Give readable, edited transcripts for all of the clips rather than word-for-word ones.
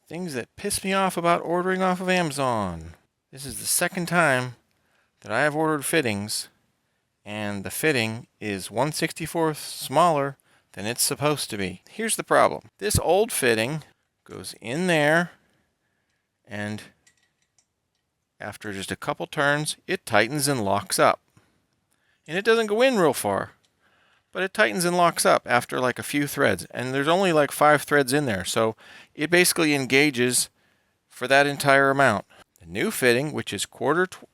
Things that piss me off about ordering off of Amazon. This is the second time that I have ordered fittings, and the fitting is 1/64th smaller than it's supposed to be. Here's the problem. This old fitting goes in there, and after just a couple turns, it tightens and locks up. And it doesn't go in real far, but it tightens and locks up after like a few threads. And there's only like 5 threads in there, so it basically engages for that entire amount. The new fitting, which is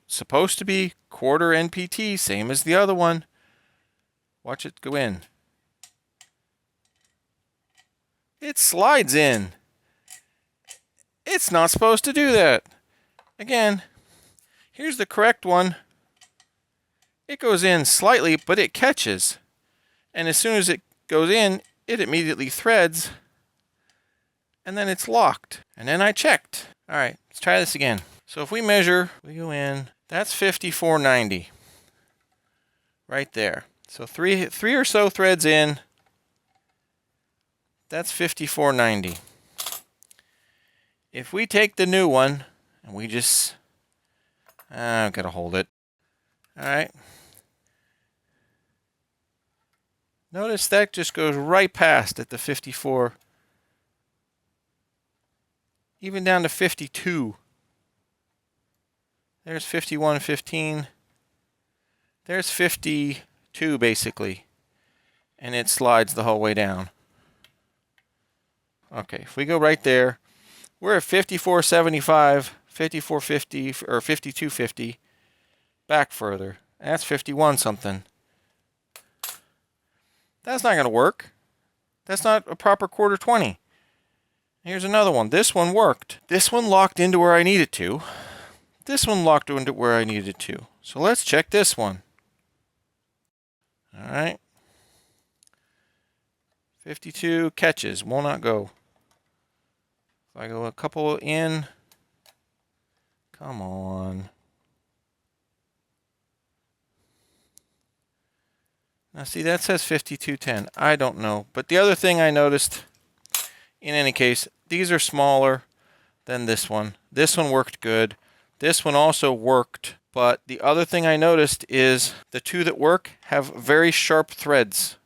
supposed to be quarter NPT, same as the other one. Watch it go in. It slides in. It's not supposed to do that. Again, here's the correct one. It goes in slightly, but it catches. And as soon as it goes in, it immediately threads. And then it's locked. And then I checked. All right, let's try this again. So if we measure, we go in, that's 5490. Right there. So three or so threads in. That's 5490. If we take the new one, and we just, I've got to hold it. All right. Notice that just goes right past at the 54. Even down to 52. There's 5115. There's 52 basically. And it slides the whole way down. Okay, if we go right there, we're at 5475, 5450, or 5250. Back further. That's 51 something. That's not going to work. That's not a proper quarter 20. Here's another one. This one worked. This one locked into where I need it to. This one locked into where I needed it to. So let's check this one. All right. 52 catches. Will not go. If I go a couple in. Come on. Now see, that says 5210. I don't know. But the other thing I noticed, in any case, these are smaller than this one. This one worked good. This one also worked. But the other thing I noticed is the two that work have very sharp threads.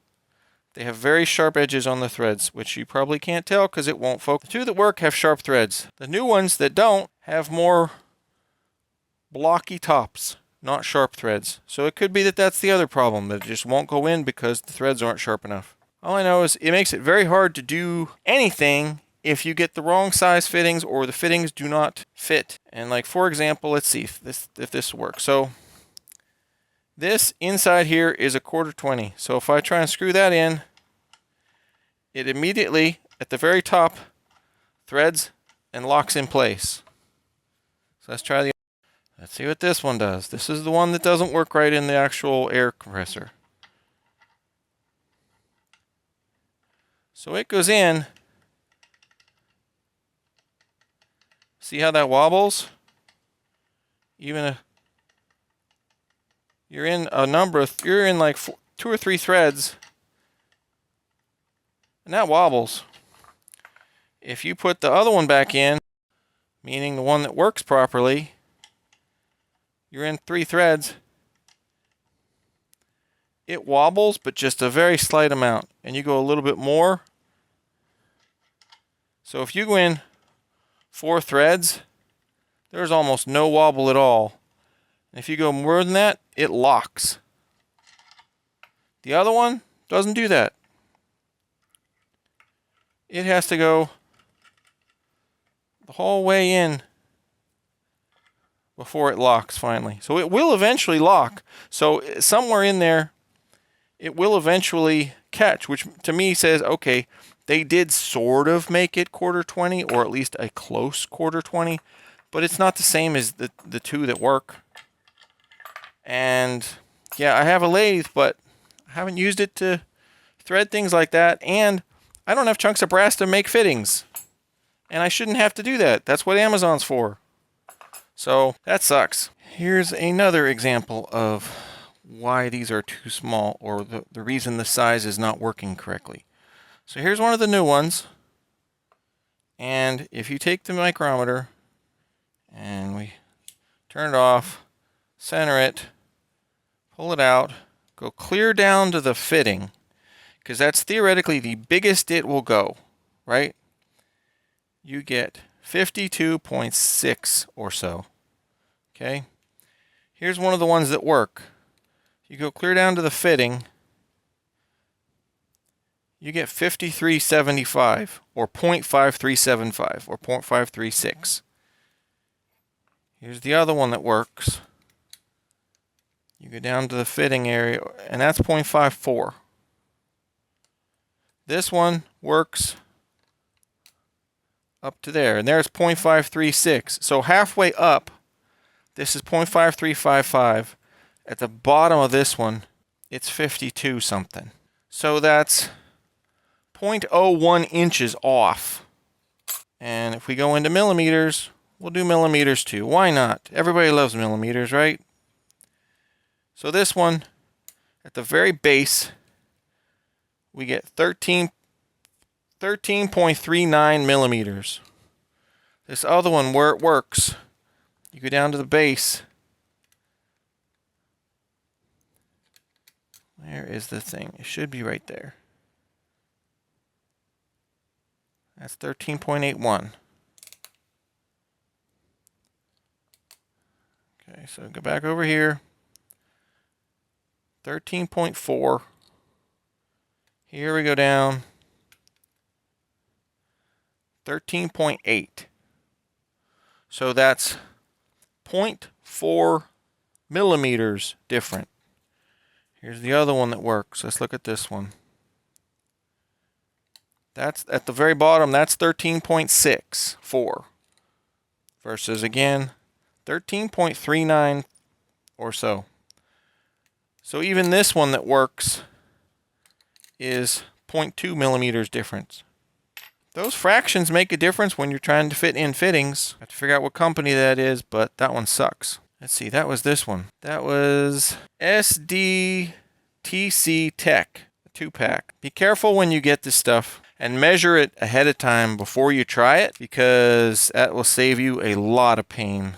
They have very sharp edges on the threads, which you probably can't tell because it won't focus. The two that work have sharp threads. The new ones that don't have more blocky tops, not sharp threads. So it could be that that's the other problem, that it just won't go in because the threads aren't sharp enough. All I know is it makes it very hard to do anything if you get the wrong size fittings or the fittings do not fit. And like, for example, let's see if this works. So this inside here is a quarter 20. So if I try and screw that in, it immediately at the very top threads and locks in place. So let's try let's see what this one does. This is the one that doesn't work right in the actual air compressor. So it goes in. See how that wobbles? You're in a number of, you're in like 2 or 3 threads. And that wobbles. If you put the other one back in, meaning the one that works properly, you're in 3 threads. It wobbles, but just a very slight amount. And you go a little bit more. So if you go in 4 threads, there's almost no wobble at all. And if you go more than that, it locks. The other one doesn't do that. It has to go the whole way in before it locks finally. So it will eventually lock. So somewhere in there, it will eventually catch, which to me says, okay, they did sort of make it quarter 20, or at least a close quarter 20, but it's not the same as the two that work. And yeah, I have a lathe, but I haven't used it to thread things like that. And I don't have chunks of brass to make fittings. And I shouldn't have to do that. That's what Amazon's for. So that sucks. Here's another example of why these are too small, or the reason the size is not working correctly. So here's one of the new ones. And if you take the micrometer and we turn it off, center it, pull it out, go clear down to the fitting, because that's theoretically the biggest it will go, right? You get 52.6 or so. Okay? Here's one of the ones that work. You go clear down to the fitting, you get 53.75 or 0.5375 or 0.536. Here's the other one that works. You go down to the fitting area, and that's 0.54. This one works up to there, and there's 0.536. So halfway up, this is 0.5355. At the bottom of this one, it's 52 something. So that's 0.01 inches off. And if we go into millimeters, we'll do millimeters too. Why not? Everybody loves millimeters, right? So this one, at the very base, we get 13.39 millimeters. This other one, where it works, you go down to the base. Where is the thing? It should be right there. That's 13.81. Okay, so go back over here. 13.4. Here we go down. 13.8. So that's 0.4 millimeters different. Here's the other one that works. Let's look at this one. That's at the very bottom, that's 13.64 versus again 13.39 or so. So even this one that works is 0.2 millimeters difference. Those fractions make a difference when you're trying to fit in fittings. I have to figure out what company that is, but that one sucks. Let's see, that was this one. That was SDTC Tech, a 2-pack. Be careful when you get this stuff and measure it ahead of time before you try it, because that will save you a lot of pain.